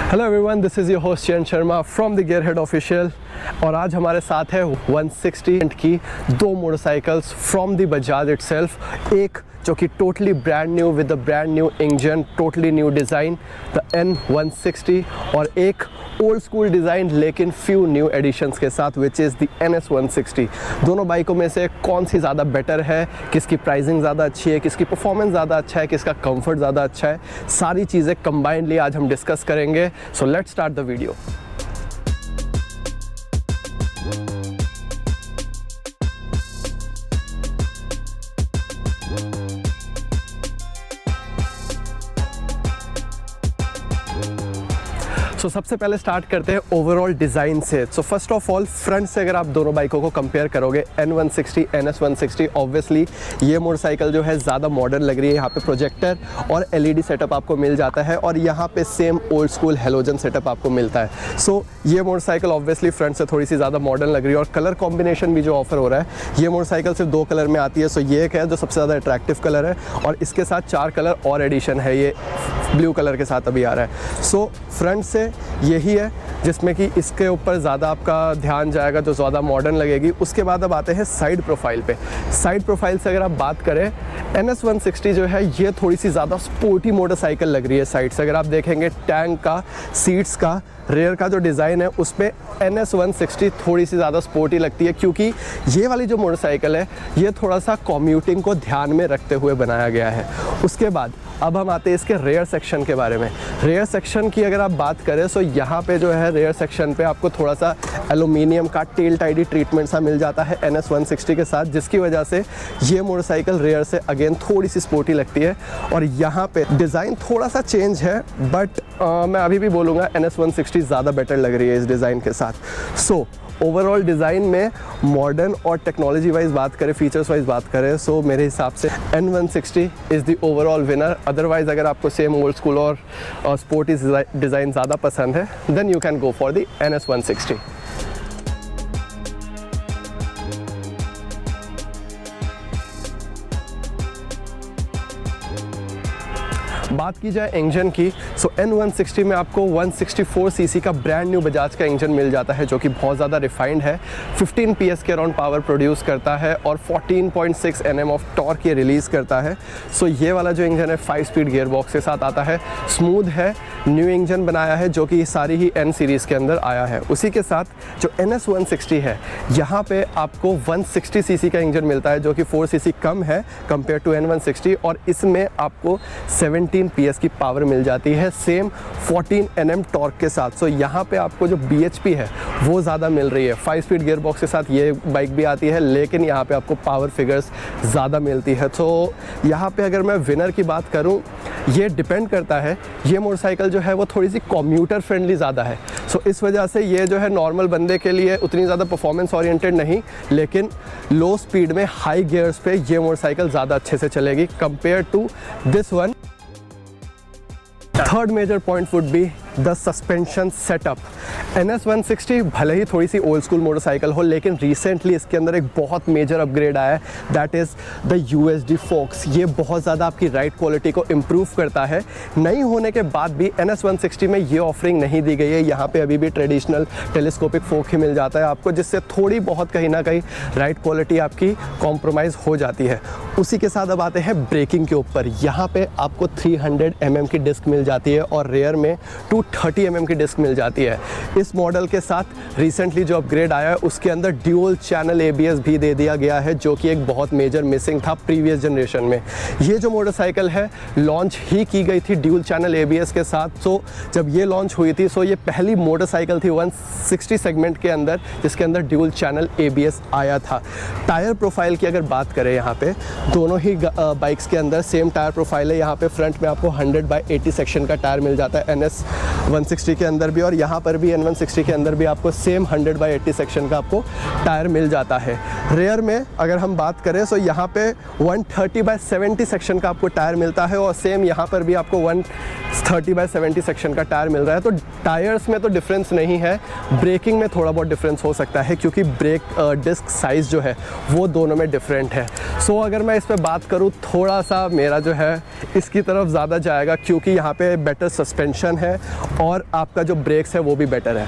Hello everyone, this is your host चयन Sharma from the गियरहेड official. और आज हमारे साथ है 160 की दो motorcycles from the Bajaj itself. एक जो कि totally brand new with the brand new engine, totally new design, the N160, और एक ओल्ड स्कूल डिज़ाइन लेकिन फ्यू न्यू एडिशंस के साथ विच इज़ द NS160। दोनों बाइकों में से कौन सी ज़्यादा बेटर है, किसकी प्राइसिंग ज़्यादा अच्छी है, किसकी परफॉर्मेंस ज़्यादा अच्छा है, किसका कंफर्ट ज़्यादा अच्छा है, सारी चीज़ें कंबाइंडली आज हम डिस्कस करेंगे। So let's start the video. So सबसे पहले स्टार्ट करते हैं ओवरऑल डिज़ाइन से। So first of all front से अगर आप दोनों बाइकों को कंपेयर करोगे, N160 NS160, ऑब्वियसली ये मोटरसाइकिल जो है ज़्यादा मॉडर्न लग रही है। यहाँ पे प्रोजेक्टर और LED सेटअप आपको मिल जाता है और यहाँ पे same old school halogen setup आपको मिलता है। सो ये मोटरसाइकिल ऑब्वियसली फ्रंट से थोड़ी सी ज़्यादा मॉडर्न लग रही है। और कलर कॉम्बिनेशन भी जो ऑफर हो रहा है, ये मोटरसाइकिल सिर्फ 2 कलर में आती है। सो ये एक है जो सबसे ज़्यादा अट्रैक्टिव कलर है और इसके साथ 4 कलर और एडिशन है, ये ब्लू कलर के साथ अभी आ रहा है। सो फ्रंट से यही है जिसमें कि इसके ऊपर ज़्यादा आपका ध्यान जाएगा, जो ज़्यादा मॉडर्न लगेगी। उसके बाद अब आते हैं साइड प्रोफाइल पे। साइड प्रोफाइल से अगर आप बात करें, NS160 जो है ये थोड़ी सी ज़्यादा स्पोर्टी मोटरसाइकिल लग रही है साइड से। अगर आप देखेंगे टैंक का, सीट्स का, रेयर का जो डिज़ाइन है उस पर NS160 थोड़ी सी ज़्यादा स्पोर्टी लगती है, क्योंकि ये वाली जो मोटरसाइकिल है ये थोड़ा सा कम्यूटिंग को ध्यान में रखते हुए बनाया गया है। उसके बाद अब हम आते हैं इसके रेयर सेक्शन के बारे में। रेयर सेक्शन की अगर आप बात करें तो यहाँ पे जो है रेयर सेक्शन पे आपको थोड़ा सा एल्यूमिनियम का टेल टाइडी ट्रीटमेंट सा मिल जाता है NS160 के साथ, जिसकी वजह से ये मोटरसाइकिल रेयर से अगेन थोड़ी सी स्पोर्टी लगती है। और यहाँ पे डिज़ाइन थोड़ा सा चेंज है, बट मैं अभी भी बोलूँगा NS160 ज़्यादा बेटर लग रही है इस डिज़ाइन के साथ। सो ओवरऑल डिज़ाइन में मॉडर्न और टेक्नोलॉजी वाइज बात करें, फीचर्स वाइज बात करें, सो मेरे हिसाब से N160 is the overall winner. Otherwise अगर आपको सेम ओल्ड स्कूल और स्पोर्टी डिज़ाइन ज़्यादा पसंद है, then you can go for the NS160। बात की जाए इंजन की, सो N160 में आपको 164 सीसी का ब्रांड न्यू बजाज का इंजन मिल जाता है, जो कि बहुत ज़्यादा रिफाइंड है। 15 PS के अराउंड पावर प्रोड्यूस करता है और 14.6 Nm ऑफ टॉर्क ये रिलीज़ करता है। सो ये वाला जो इंजन है 5 स्पीड गियर बॉक्स के साथ आता है, स्मूथ है, न्यू इंजन बनाया है जो कि सारी ही N सीरीज़ के अंदर आया है। उसी के साथ जो NS160 है, यहाँ पे आपको 160 सीसी का इंजन मिलता है, जो कि 4 सीसी कम है कंपेयर टू N160, और इसमें आपको 17 PS की पावर मिल जाती है, सेम 14 Nm टॉर्क के साथ। सो यहाँ पे आपको जो BHP है वो ज़्यादा मिल रही है। 5 स्पीड गियर बॉक्स के साथ ये बाइक भी आती है, लेकिन यहाँ पे आपको पावर फिगर्स ज़्यादा मिलती है। तो यहाँ पे अगर मैं विनर की बात करूँ, ये डिपेंड करता है, ये मोटरसाइकिल जो है वो थोड़ी सी कम्यूटर फ्रेंडली ज़्यादा है। सो इस वजह से ये जो है नॉर्मल बंदे के लिए उतनी ज़्यादा परफॉर्मेंस ओरिएंटेड नहीं, लेकिन लो स्पीड में हाई गियर्स पे ये मोटरसाइकिल ज़्यादा अच्छे से चलेगी compare to this one. Third major point would be the suspension setup. NS160 भले ही थोड़ी सी ओल्ड स्कूल मोटरसाइकिल हो, लेकिन रिसेंटली इसके अंदर एक बहुत मेजर अपग्रेड आया है, that is the USD forks. ये बहुत ज़्यादा आपकी राइड क्वालिटी को इम्प्रूव करता है। नई होने के बाद भी NS160 में ये ऑफरिंग नहीं दी गई है। यहाँ पे अभी भी ट्रेडिशनल टेलीस्कोपिक फोक ही मिल जाता है आपको, जिससे थोड़ी बहुत कहीं ना कहीं राइड क्वालिटी आपकी कॉम्प्रोमाइज़ हो जाती है। उसी के साथ अब आते हैं ब्रेकिंग के ऊपर। यहाँ पर आपको 300 mm की डिस्क मिल जाती है और रेयर में 230 mm की डिस्क मिल जाती है। इस मॉडल के साथ रिसेंटली जो अपग्रेड आया है उसके अंदर ड्यूल चैनल ABS भी दे दिया गया है, जो कि एक बहुत मेजर मिसिंग था प्रीवियस जनरेशन में। ये जो मोटरसाइकिल है लॉन्च ही की गई थी ड्यूल चैनल ABS के साथ। सो जब ये लॉन्च हुई थी, सो ये पहली मोटरसाइकिल थी 160 सेगमेंट के अंदर जिसके अंदर ड्यूल चैनल ABS आया था। टायर प्रोफाइल की अगर बात करें, यहाँ पे दोनों ही बाइक्स के अंदर सेम टायर प्रोफाइल है। यहाँ पे फ्रंट में आपको 100/80 सेक्शन का टायर मिल जाता है NS160 के अंदर भी, और यहाँ पर भी N160 के अंदर भी आपको सेम 100/80 सेक्शन का आपको टायर मिल जाता है। रेयर में अगर हम बात करें तो यहाँ पे 130/70 सेक्शन का आपको टायर मिलता है और सेम यहाँ पर भी आपको 130/70 सेक्शन का टायर मिल रहा है। तो टायर्स में तो डिफरेंस नहीं है, ब्रेकिंग में थोड़ा बहुत डिफरेंस हो सकता है, क्योंकि ब्रेक डिस्क साइज़ जो है वो दोनों में डिफरेंट है। सो अगर मैं इस पर बात करूँ, थोड़ा सा मेरा जो है इसकी तरफ ज़्यादा जाएगा, क्योंकि यहाँ पे बेटर सस्पेंशन है और आपका जो ब्रेक्स है वो भी बेटर है।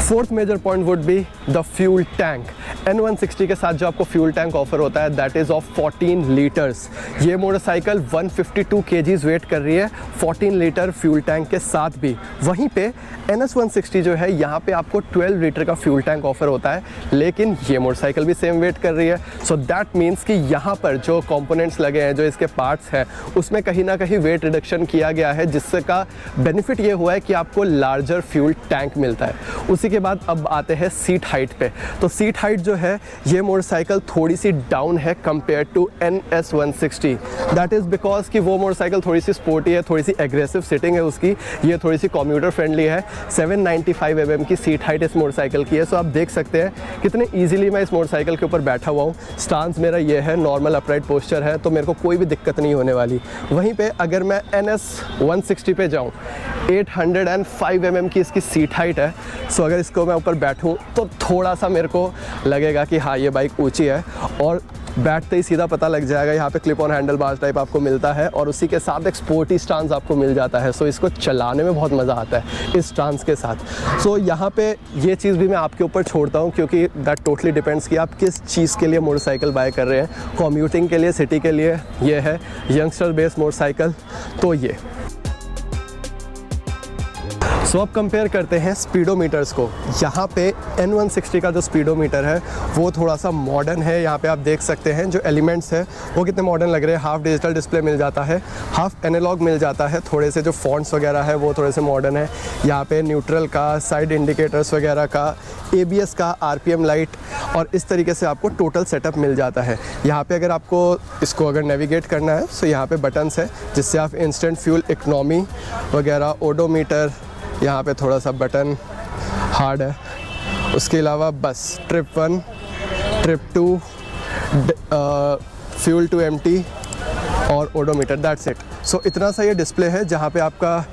Fourth major point would be the fuel tank. N160 के साथ जो आपको फ्यूल टैंक ऑफर होता है दैट इज़ ऑफ 14 लीटर्स। ये मोटरसाइकिल 152 kgs वेट कर रही है 14 लीटर फ्यूल टैंक के साथ भी। वहीं पे NS160 जो है यहाँ पे आपको 12 लीटर का फ्यूल टैंक ऑफर होता है, लेकिन ये मोटरसाइकिल भी सेम वेट कर रही है। सो दैट मीन्स कि यहाँ पर जो कंपोनेंट्स लगे हैं, जो इसके पार्ट्स हैं, उसमें कहीं ना कहीं वेट रिडक्शन किया गया है, जिससे का बेनिफिट ये हुआ है कि आपको लार्जर फ्यूल टैंक मिलता है। उसी के बाद अब आते हैं सीट हाइट पे। तो सीट हाइट जो है ये मोटरसाइकिल थोड़ी सी डाउन है compare to NS160। That is because कि वो मोटरसाइकिल थोड़ी सी स्पोर्टी है, थोड़ी सी एग्रेसिव सिटिंग है उसकी, ये थोड़ी सी कम्यूटर फ्रेंडली है। 795 mm की सीट हाइट इस मोटरसाइकिल की है। सो आप देख सकते हैं कितने ईजिली मैं इस मोटरसाइकिल के ऊपर बैठा हुआ हूँ। स्टांस मेरा ये है, नॉर्मल अपराइट पोस्चर है, तो मेरे को कोई भी दिक्कत नहीं होने वाली। वहीं पे अगर मैं NS160 पे जाऊँ, 805 mm की इसकी सीट हाइट है। सो अगर इसको मैं ऊपर बैठूँ तो थोड़ा सा मेरे को लगेगा कि हाँ ये बाइक ऊंची है, और बैठते ही सीधा पता लग जाएगा। यहाँ पे clip on handle bars type आपको मिलता है और उसी के साथ एक स्पोर्टी स्टांस आपको मिल जाता है। सो इसको चलाने में बहुत मज़ा आता है इस स्टांस के साथ। सो यहाँ पे ये चीज़ भी मैं आपके ऊपर छोड़ता हूँ, क्योंकि दैट टोटली डिपेंड्स कि आप किस चीज़ के लिए मोटरसाइकिल बाय कर रहे हैं। कम्यूटिंग के लिए, सिटी के लिए ये है, यंगस्टर बेस्ड मोटरसाइकिल तो ये। सो अब कंपेयर करते हैं स्पीडोमीटर्स को। यहाँ पे N160 का जो स्पीडोमीटर है वो थोड़ा सा मॉडर्न है। यहाँ पे आप देख सकते हैं जो एलिमेंट्स है वो कितने मॉडर्न लग रहे हैं। हाफ डिजिटल डिस्प्ले मिल जाता है, हाफ एनालॉग मिल जाता है, थोड़े से जो फॉन्ट्स वगैरह है वो थोड़े से मॉडर्न है। यहाँ पे न्यूट्रल का, साइड इंडिकेटर्स वगैरह का, ABS का, RPM लाइट, और इस तरीके से आपको टोटल सेटअप मिल जाता है। यहाँ पे अगर आपको इसको अगर नेविगेट करना है तो यहाँ पे बटन्स है जिससे आप इंस्टेंट फ्यूल इकोनॉमी वगैरह, ओडोमीटर, यहाँ पे थोड़ा सा बटन हार्ड है। उसके अलावा बस trip 1, trip 2, fuel to empty और ओडोमीटर, दैट्स इट। सो इतना सा ये डिस्प्ले है जहाँ पे आपका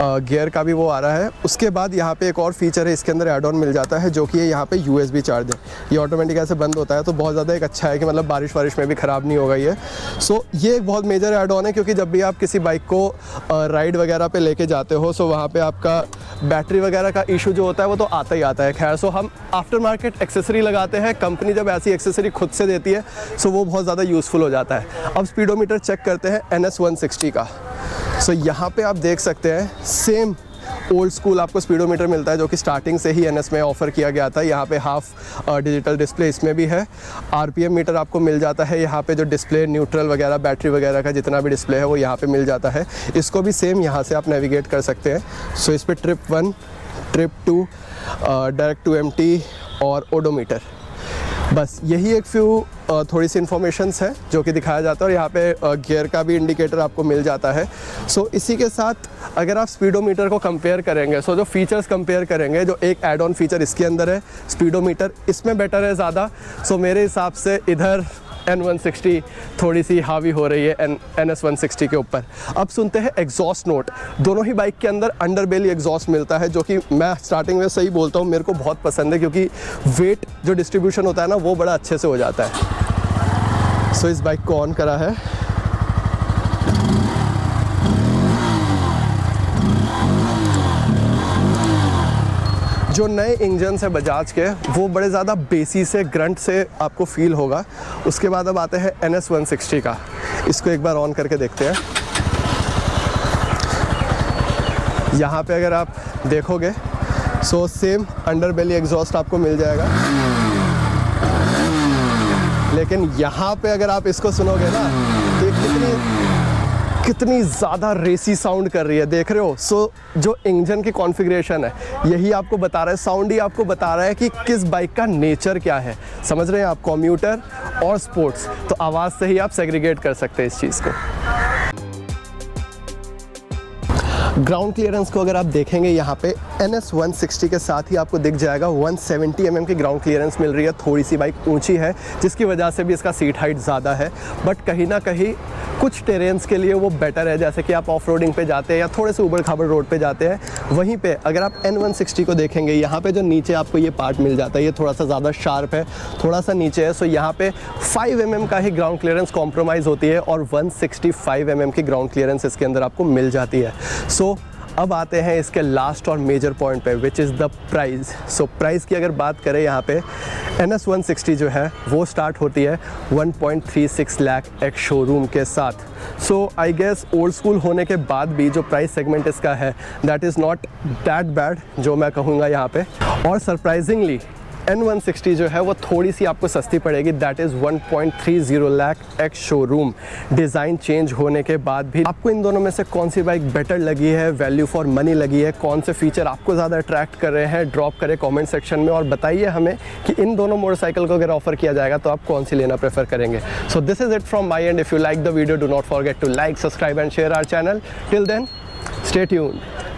गियर का भी वो आ रहा है। उसके बाद यहाँ पे एक और फीचर है, इसके अंदर एड ऑन मिल जाता है जो कि यहाँ पे USB चार्जर। ये ऑटोमेटिक ऐसे बंद होता है, तो बहुत ज़्यादा एक अच्छा है कि मतलब बारिश वारिश में भी ख़राब नहीं होगा ये। सो ये एक बहुत मेजर एड ऑन है, क्योंकि जब भी आप किसी बाइक को राइड वगैरह पे लेके जाते हो, सो वहाँ पे आपका बैटरी वगैरह का इशू जो होता है वो तो आता ही आता है। खैर, सो हम आफ्टर मार्केट एक्सेसरी लगाते हैं, कंपनी जब ऐसी एक्सेसरी खुद से देती है सो वो बहुत ज़्यादा यूज़फुल हो जाता है। अब स्पीडोमीटर चेक करते हैं NS160 का। सो यहाँ पे आप देख सकते हैं सेम ओल्ड स्कूल आपको स्पीडोमीटर मिलता है, जो कि स्टार्टिंग से ही NS में ऑफ़र किया गया था। यहाँ पे हाफ डिजिटल डिस्प्ले इसमें भी है। RPM मीटर आपको मिल जाता है। यहाँ पे जो डिस्प्ले, न्यूट्रल वगैरह, बैटरी वगैरह का जितना भी डिस्प्ले है वो यहाँ पे मिल जाता है। इसको भी सेम यहाँ से आप नेविगेट कर सकते हैं। सो इस पर trip 1, trip 2, direct to empty और ओडोमीटर, बस यही एक फ्यू थोड़ी सी इन्फॉर्मेशंस है जो कि दिखाया जाता है। और यहाँ पे गियर का भी इंडिकेटर आपको मिल जाता है। सो इसी के साथ अगर आप स्पीडोमीटर को कंपेयर करेंगे, सो जो फीचर्स कंपेयर करेंगे, जो एक ऐड ऑन फीचर इसके अंदर है स्पीडोमीटर, इसमें बेटर है ज़्यादा। सो मेरे हिसाब से इधर N160 थोड़ी सी हावी हो रही है NS160 के ऊपर। अब सुनते हैं एग्जॉस्ट नोट। दोनों ही बाइक के अंदर अंडरबेली एग्जॉस्ट मिलता है, जो कि मैं स्टार्टिंग में सही बोलता हूँ, मेरे को बहुत पसंद है, क्योंकि वेट जो डिस्ट्रीब्यूशन होता है ना वो बड़ा अच्छे से हो जाता है। सो इस बाइक को ऑन करा है। जो नए इंजन्स है बजाज के वो बड़े ज़्यादा बेसी से, ग्रंट से आपको फील होगा। उसके बाद अब आते हैं NS160 का। इसको एक बार ऑन करके देखते हैं। यहाँ पे अगर आप देखोगे सो सेम अंडरबेली एग्जॉस्ट आपको मिल जाएगा, लेकिन यहाँ पे अगर आप इसको सुनोगे ना तो कितनी ज़्यादा रेसी साउंड कर रही है, देख रहे हो। सो जो इंजन की कॉन्फ़िगरेशन है यही आपको बता रहा है, साउंड ही आपको बता रहा है कि किस बाइक का नेचर क्या है। समझ रहे हैं आप, कम्यूटर और स्पोर्ट्स, तो आवाज़ से ही आप सेग्रीगेट कर सकते हैं इस चीज़ को। ग्राउंड क्लियरेंस को अगर आप देखेंगे यहाँ पे NS160 के साथ ही आपको दिख जाएगा 170 mm की ग्राउंड क्लियरेंस मिल रही है। थोड़ी सी बाइक ऊंची है जिसकी वजह से भी इसका सीट हाइट ज़्यादा है, बट कहीं ना कहीं कुछ टेरेन्स के लिए वो बेटर है, जैसे कि आप ऑफ रोडिंग पे जाते हैं या थोड़े से ऊबड़ खाबड़ रोड पे जाते हैं। वहीं पे अगर आप N160 को देखेंगे, यहाँ पे जो नीचे आपको ये पार्ट मिल जाता है, ये थोड़ा सा ज़्यादा शार्प है, थोड़ा सा नीचे है। सो यहाँ पे 5 mm का ही ग्राउंड क्लियरेंस कॉम्प्रोमाइज़ होती है और 165 mm की ग्राउंड क्लियरेंस इसके अंदर आपको मिल जाती है। सो अब आते हैं इसके लास्ट और मेजर पॉइंट पे, which is the price. So price की अगर बात करें यहाँ पे NS 160 जो है वो स्टार्ट होती है 1.36 लाख एक शोरूम के साथ। सो आई गेस ओल्ड स्कूल होने के बाद भी जो प्राइस सेगमेंट इसका है that is not that bad जो मैं कहूँगा यहाँ पे। और सरप्राइजिंगली N160 जो है वो थोड़ी सी आपको सस्ती पड़ेगी, that is 1.30 lakh ex showroom. Design change होने के बाद भी आपको इन दोनों में से कौन सी बाइक बेटर लगी है, वैल्यू फॉर मनी लगी है, कौन से फीचर आपको ज़्यादा अट्रैक्ट कर रहे हैं, ड्रॉप करें कमेंट सेक्शन में और बताइए हमें कि इन दोनों मोटरसाइकिल को अगर ऑफर किया जाएगा तो आप कौन सी लेना प्रेफर करेंगे। So this is it from my end. If you like the video, do not forget to like, subscribe and share our channel. Till then, stay tuned.